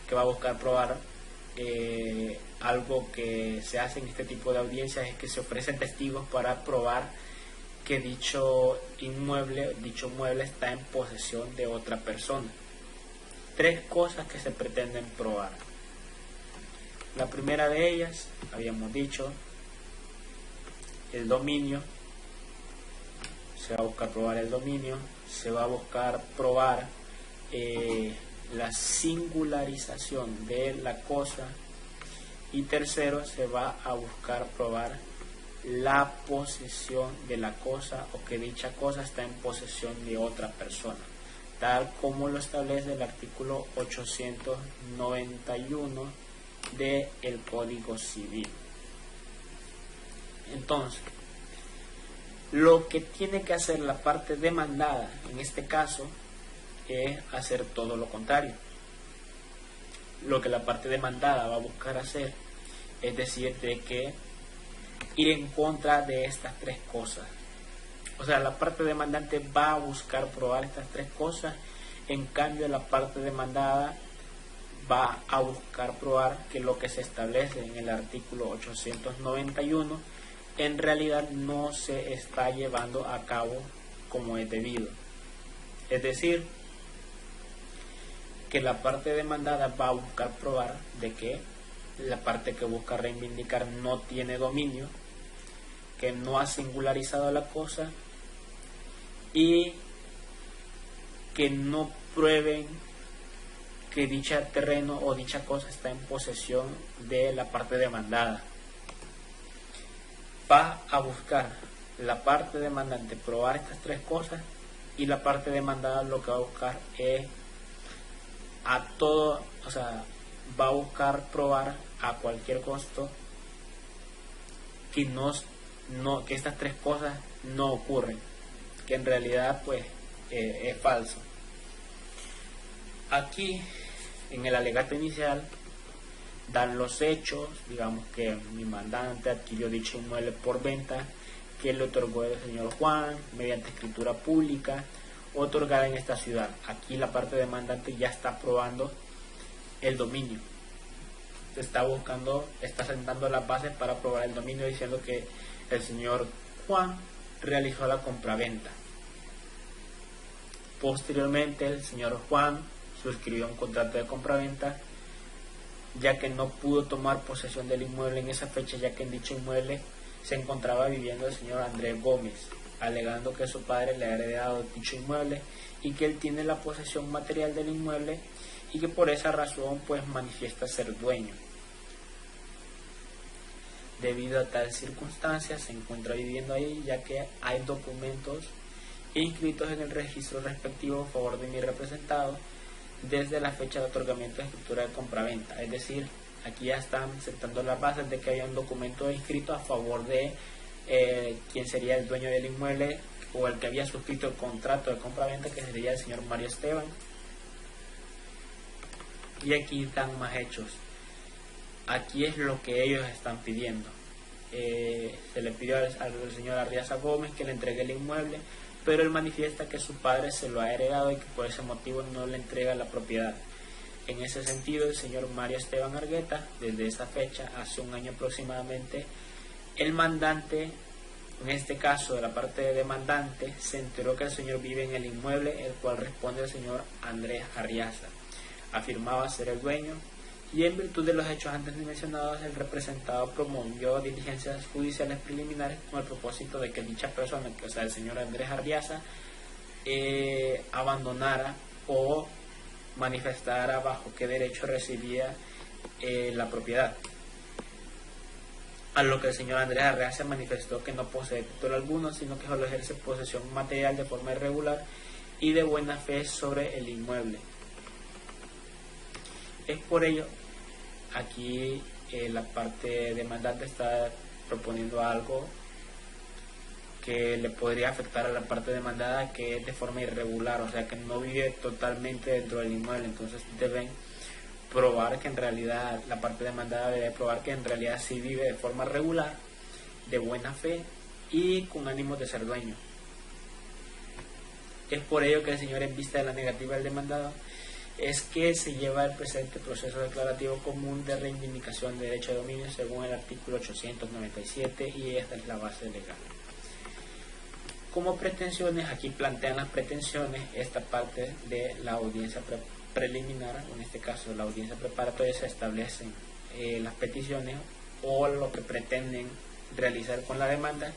que va a buscar probar algo que se hace en este tipo de audiencias, es que se ofrecen testigos para probar que dicho mueble está en posesión de otra persona. Tres cosas que se pretenden probar. La primera de ellas, habíamos dicho, el dominio. Se va a buscar probar el dominio, se va a buscar probar la singularización de la cosa, y tercero, se va a buscar probar la posesión de la cosa, o que dicha cosa está en posesión de otra persona, tal como lo establece el artículo 891 del Código Civil. Entonces, lo que tiene que hacer la parte demandada en este caso es hacer todo lo contrario. Lo que la parte demandada va a buscar hacer es decir, de que ir en contra de estas tres cosas. O sea, la parte demandante va a buscar probar estas tres cosas, en cambio la parte demandada va a buscar probar que lo que se establece en el artículo 891 en realidad no se está llevando a cabo como es debido. Es decir, que la parte demandada va a buscar probar de que la parte que busca reivindicar no tiene dominio, que no ha singularizado la cosa y que no prueben que dicho terreno o dicha cosa está en posesión de la parte demandada. Va a buscar la parte demandante probar estas tres cosas, y la parte demandada lo que va a buscar es va a buscar probar a cualquier costo que que estas tres cosas no ocurren, que en realidad pues es falso. Aquí en el alegato inicial dan los hechos, digamos que mi mandante adquirió dicho inmueble por venta que le otorgó el señor Juan mediante escritura pública otorgada en esta ciudad. Aquí la parte demandante ya está probando el dominio, está sentando las bases para probar el dominio, diciendo que el señor Juan realizó la compraventa. Posteriormente el señor Juan suscribió un contrato de compraventa, ya que no pudo tomar posesión del inmueble en esa fecha, ya que en dicho inmueble se encontraba viviendo el señor Andrés Gómez, alegando que su padre le ha heredado dicho inmueble y que él tiene la posesión material del inmueble y que por esa razón pues manifiesta ser dueño. Debido a tal circunstancia se encuentra viviendo ahí, ya que hay documentos inscritos en el registro respectivo a favor de mi representado desde la fecha de otorgamiento de escritura de compraventa. Es decir, aquí ya están sentando las bases de que haya un documento inscrito a favor de quien sería el dueño del inmueble o el que había suscrito el contrato de compraventa, que sería el señor Mario Esteban. Y aquí dan más hechos. Aquí es lo que ellos están pidiendo. Se le pidió al señor Arriaza Gómez que le entregue el inmueble, pero él manifiesta que su padre se lo ha heredado y que por ese motivo no le entrega la propiedad. En ese sentido, el señor Mario Esteban Argueta, desde esa fecha, hace un año aproximadamente, el mandante, en este caso de la parte de demandante, se enteró que el señor vive en el inmueble, el cual responde el señor Andrés Arriaza. Afirmaba ser el dueño, y en virtud de los hechos antes mencionados, el representado promovió diligencias judiciales preliminares con el propósito de que dicha persona, o sea el señor Andrés Arriaza, abandonara o manifestara bajo qué derecho recibía la propiedad. A lo que el señor Andrés Arreaza manifestó que no posee título alguno, sino que solo ejerce posesión material de forma irregular y de buena fe sobre el inmueble. Es por ello, aquí la parte demandante está proponiendo algo que le podría afectar a la parte demandada, que es de forma irregular, o sea que no vive totalmente dentro del inmueble. Entonces deben probar que en realidad, la parte demandada debe probar que en realidad sí vive de forma regular, de buena fe y con ánimos de ser dueño. Es por ello que el señor, en vista de la negativa del demandado, es que se lleva el presente proceso declarativo común de reivindicación de derecho de dominio según el artículo 897, y esta es la base legal. Como pretensiones, aquí plantean las pretensiones, esta parte de la audiencia preliminar, en este caso la audiencia preparatoria, se establecen las peticiones o lo que pretenden realizar con la demanda,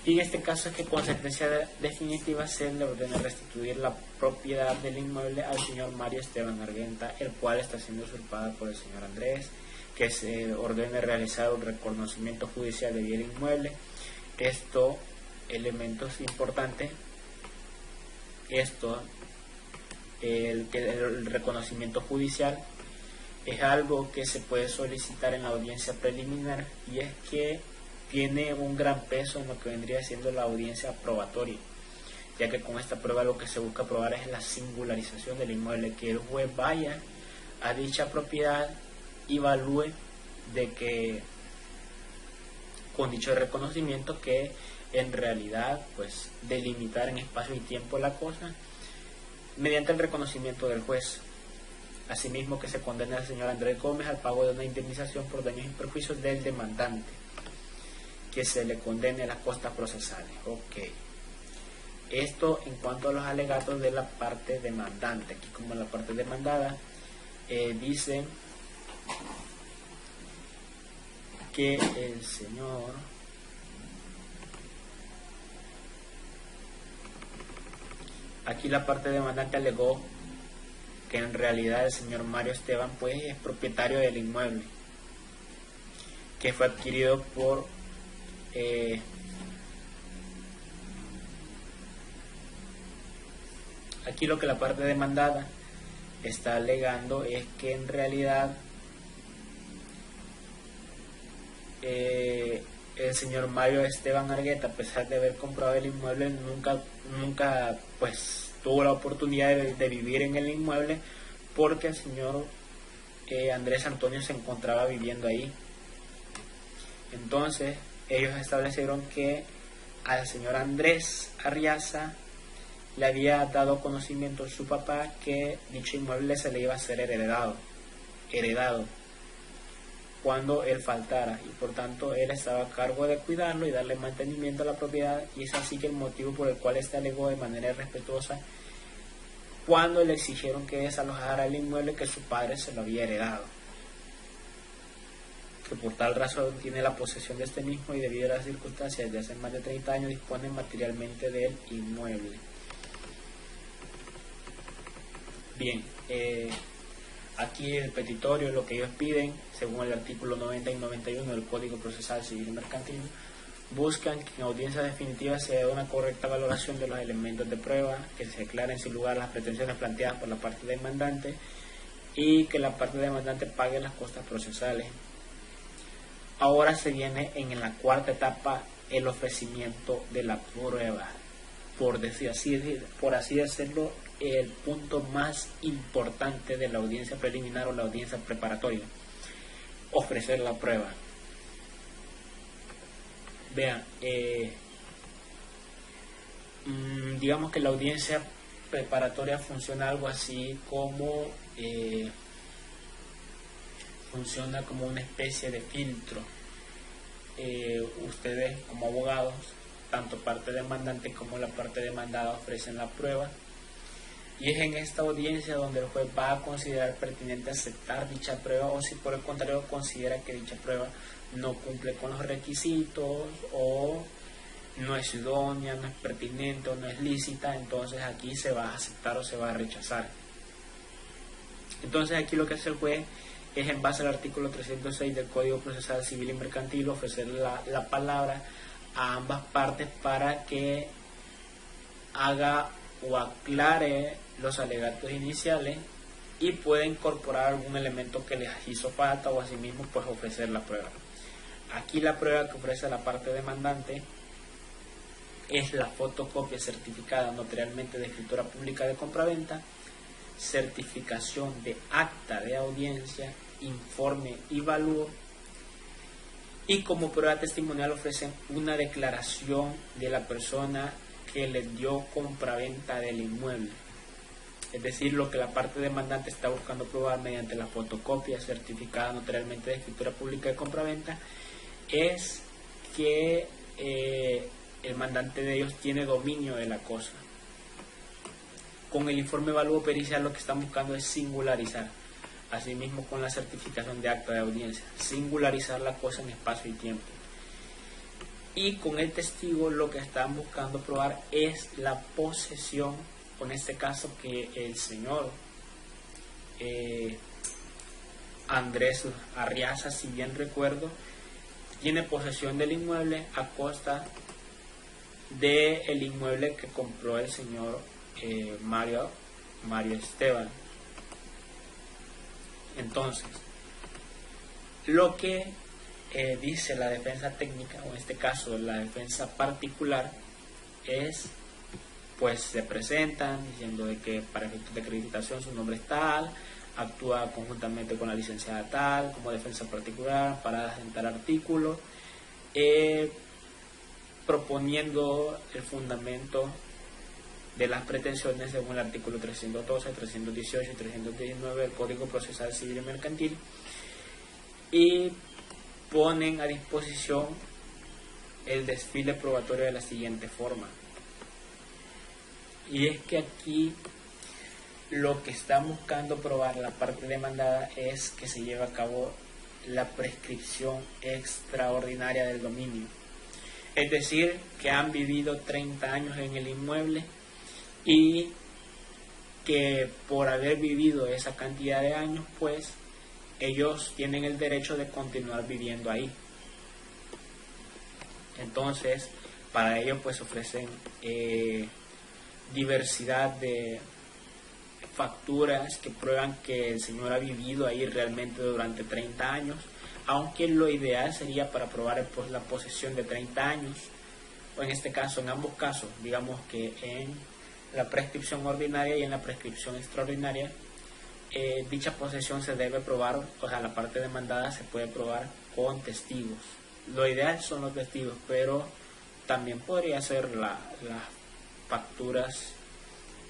y en este caso es que con sentencia definitiva se le ordena restituir la propiedad del inmueble al señor Mario Esteban Argueta, el cual está siendo usurpada por el señor Andrés, que se ordene realizar un reconocimiento judicial de bien inmueble. Esto, elementos importantes, el reconocimiento judicial es algo que se puede solicitar en la audiencia preliminar, y es que tiene un gran peso en lo que vendría siendo la audiencia probatoria, ya que con esta prueba lo que se busca probar es la singularización del inmueble, que el juez vaya a dicha propiedad y evalúe de que con dicho reconocimiento que en realidad pues delimitar en espacio y tiempo la cosa mediante el reconocimiento del juez. Asimismo, que se condene al señor Andrés Gómez al pago de una indemnización por daños y perjuicios del demandante, que se le condene las costas procesales. Ok. Esto en cuanto a los alegatos de la parte demandante. Aquí, como la parte demandada dice que el señor aquí la parte demandante alegó que en realidad el señor Mario Esteban pues es propietario del inmueble, que fue adquirido por aquí lo que la parte demandada está alegando es que en realidad el señor Mario Esteban Argueta, a pesar de haber comprado el inmueble, nunca pues tuvo la oportunidad de vivir en el inmueble, porque el señor Andrés Antonio se encontraba viviendo ahí. Entonces ellos establecieron que al señor Andrés Arreaza le había dado conocimiento a su papá que dicho inmueble se le iba a ser heredado cuando él faltara, y por tanto él estaba a cargo de cuidarlo y darle mantenimiento a la propiedad, y es así que el motivo por el cual este alegó de manera irrespetuosa cuando le exigieron que desalojara el inmueble, que su padre se lo había heredado, que por tal razón tiene la posesión de este mismo, y debido a las circunstancias de hace más de 30 años dispone materialmente del inmueble. Bien, aquí el petitorio, lo que ellos piden, según el artículo 90 y 91 del Código Procesal Civil y Mercantil, buscan que en audiencia definitiva se dé una correcta valoración de los elementos de prueba, que se declaren sin lugar las pretensiones planteadas por la parte demandante y que la parte demandante pague las costas procesales. Ahora se viene en la cuarta etapa el ofrecimiento de la prueba, por así decirlo, el punto más importante de la audiencia preliminar o la audiencia preparatoria: ofrecer la prueba. Vean, digamos que la audiencia preparatoria funciona algo así como funciona como una especie de filtro. Ustedes como abogados, tanto parte demandante como la parte demandada, ofrecen la prueba, y es en esta audiencia donde el juez va a considerar pertinente aceptar dicha prueba, o si por el contrario considera que dicha prueba no cumple con los requisitos, o no es idónea, no es pertinente o no es lícita. Entonces aquí se va a aceptar o se va a rechazar. Entonces aquí lo que hace el juez es, en base al artículo 306 del Código Procesal Civil y Mercantil, ofrecer la palabra a ambas partes para que haga o aclare los alegatos iniciales y pueda incorporar algún elemento que les hizo falta, o asimismo pues ofrecer la prueba. Aquí la prueba que ofrece la parte demandante es la fotocopia certificada notarialmente de escritura pública de compraventa, certificación de acta de audiencia, informe y valúo, y como prueba testimonial ofrecen una declaración de la persona que les dio compraventa del inmueble. Es decir, lo que la parte demandante está buscando probar mediante la fotocopia certificada notarialmente de escritura pública de compraventa es que el mandante de ellos tiene dominio de la cosa. Con el informe valúo pericial lo que están buscando es singularizar. Asimismo con la certificación de acta de audiencia, singularizar la cosa en espacio y tiempo. Y con el testigo lo que están buscando probar es la posesión, en este caso que el señor Andrés Arriaza, si bien recuerdo, tiene posesión del inmueble a costa del inmueble que compró el señor Mario Esteban. Entonces, lo que dice la defensa técnica, o en este caso la defensa particular, es, pues se presentan diciendo de que para efectos de acreditación su nombre es tal, actúa conjuntamente con la licenciada tal, como defensa particular para asentar artículos, proponiendo el fundamento de las pretensiones según el artículo 312, 318 y 319 del Código Procesal Civil y Mercantil, y ponen a disposición el desfile probatorio de la siguiente forma. Y es que aquí lo que está buscando probar la parte demandada es que se lleve a cabo la prescripción extraordinaria del dominio. Es decir, que han vivido 30 años en el inmueble y que por haber vivido esa cantidad de años, pues ellos tienen el derecho de continuar viviendo ahí. Entonces, para ello pues ofrecen diversidad de facturas que prueban que el señor ha vivido ahí realmente durante 30 años, aunque lo ideal sería para probar pues la posesión de 30 años, o en este caso, en ambos casos, digamos que en la prescripción ordinaria y en la prescripción extraordinaria, dicha posesión se debe probar, o sea, la parte demandada se puede probar con testigos. Lo ideal son los testigos, pero también podría ser las facturas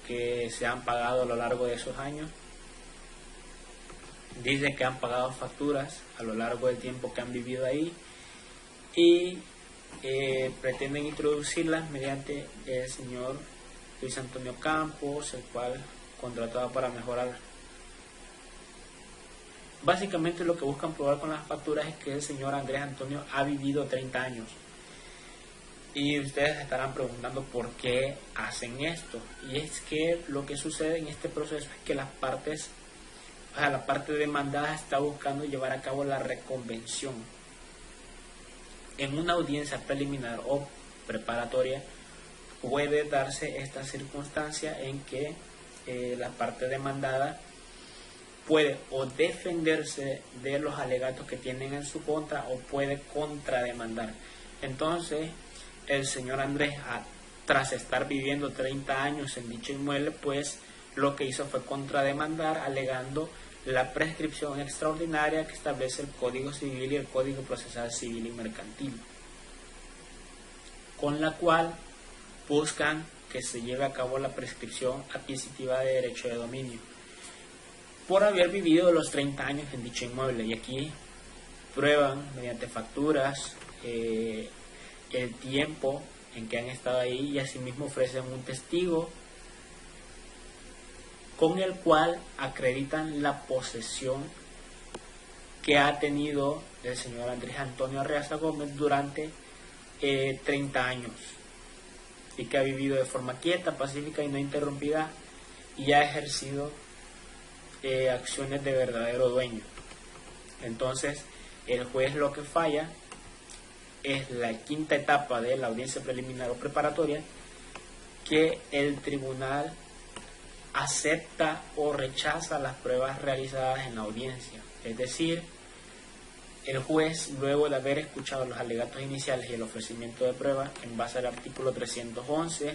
que se han pagado a lo largo de esos años. Dicen que han pagado facturas a lo largo del tiempo que han vivido ahí y pretenden introducirlas mediante el señor Luis Antonio Campos, el cual contratado para mejorar. Básicamente lo que buscan probar con las facturas es que el señor Andrés Antonio ha vivido 30 años. Y ustedes estarán preguntando por qué hacen esto. Y es que lo que sucede en este proceso es que las partes, o sea, la parte demandada está buscando llevar a cabo la reconvención. En una audiencia preliminar o preparatoria puede darse esta circunstancia en que la parte demandada puede o defenderse de los alegatos que tienen en su contra o puede contrademandar. Entonces, el señor Andrés, tras estar viviendo 30 años en dicho inmueble, pues lo que hizo fue contrademandar alegando la prescripción extraordinaria que establece el Código Civil y el Código Procesal Civil y Mercantil, con la cual buscan que se lleve a cabo la prescripción adquisitiva de derecho de dominio por haber vivido los 30 años en dicho inmueble. Y aquí prueban mediante facturas el tiempo en que han estado ahí, y asimismo ofrecen un testigo con el cual acreditan la posesión que ha tenido el señor Andrés Antonio Arriaza Gómez durante 30 años y que ha vivido de forma quieta, pacífica y no interrumpida, y ha ejercido acciones de verdadero dueño. Entonces, el juez lo que falla es la quinta etapa de la audiencia preliminar o preparatoria, que el tribunal acepta o rechaza las pruebas realizadas en la audiencia. Es decir, el juez, luego de haber escuchado los alegatos iniciales y el ofrecimiento de pruebas en base al artículo 311,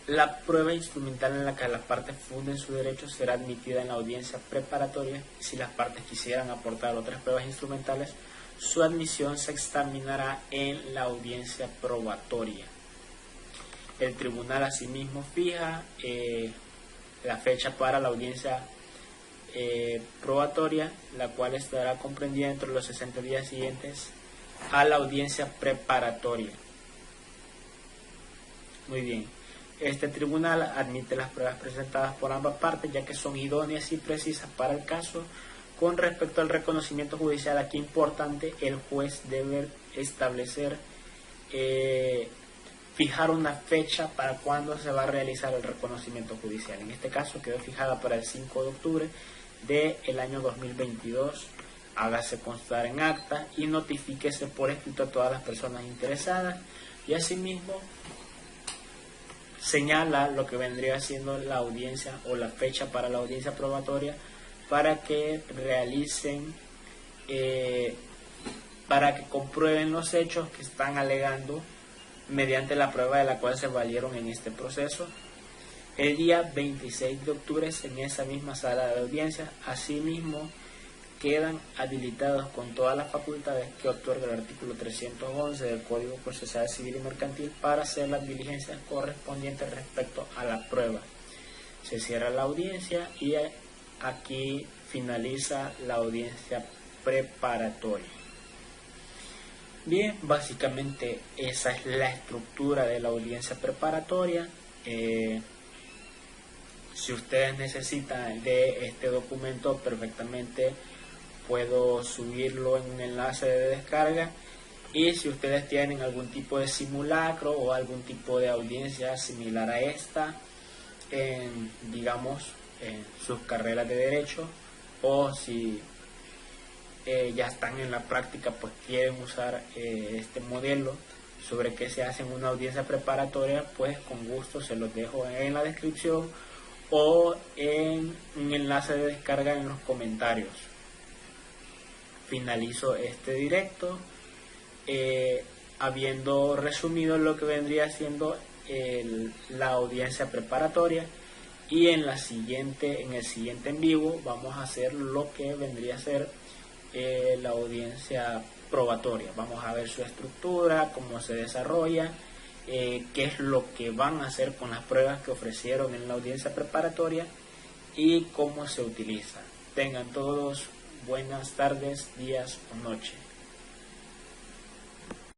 la prueba instrumental en la que las partes funden su derecho será admitida en la audiencia preparatoria. Si las partes quisieran aportar otras pruebas instrumentales, su admisión se examinará en la audiencia probatoria. El tribunal asimismo fija la fecha para la audiencia probatoria, la cual estará comprendida entre los 60 días siguientes a la audiencia preparatoria. Muy bien. Este tribunal admite las pruebas presentadas por ambas partes, ya que son idóneas y precisas para el caso. Con respecto al reconocimiento judicial, aquí importante, el juez debe establecer, fijar una fecha para cuándo se va a realizar el reconocimiento judicial. En este caso quedó fijada para el 5 de octubre del año 2022. Hágase constar en acta y notifíquese por escrito a todas las personas interesadas, y asimismo señala lo que vendría siendo la audiencia o la fecha para la audiencia probatoria, para que realicen, para que comprueben los hechos que están alegando mediante la prueba de la cual se valieron en este proceso. El día 26 de octubre en esa misma sala de audiencia, asimismo quedan habilitados con todas las facultades que otorga el artículo 311 del Código Procesal Civil y Mercantil para hacer las diligencias correspondientes respecto a la prueba. Se cierra la audiencia y aquí finaliza la audiencia preparatoria. Bien, básicamente esa es la estructura de la audiencia preparatoria. Si ustedes necesitan de este documento, perfectamente puedo subirlo en un enlace de descarga, y si ustedes tienen algún tipo de simulacro o algún tipo de audiencia similar a esta en sus carreras de derecho, o si ya están en la práctica, pues quieren usar este modelo sobre qué se hace en una audiencia preparatoria, pues con gusto se los dejo en la descripción o en un enlace de descarga en los comentarios. Finalizo este directo habiendo resumido lo que vendría siendo la audiencia preparatoria, y en el siguiente en vivo vamos a hacer lo que vendría a ser la audiencia probatoria. Vamos a ver su estructura, cómo se desarrolla, qué es lo que van a hacer con las pruebas que ofrecieron en la audiencia preparatoria y cómo se utiliza. Tengan todos buenas tardes, días o noches.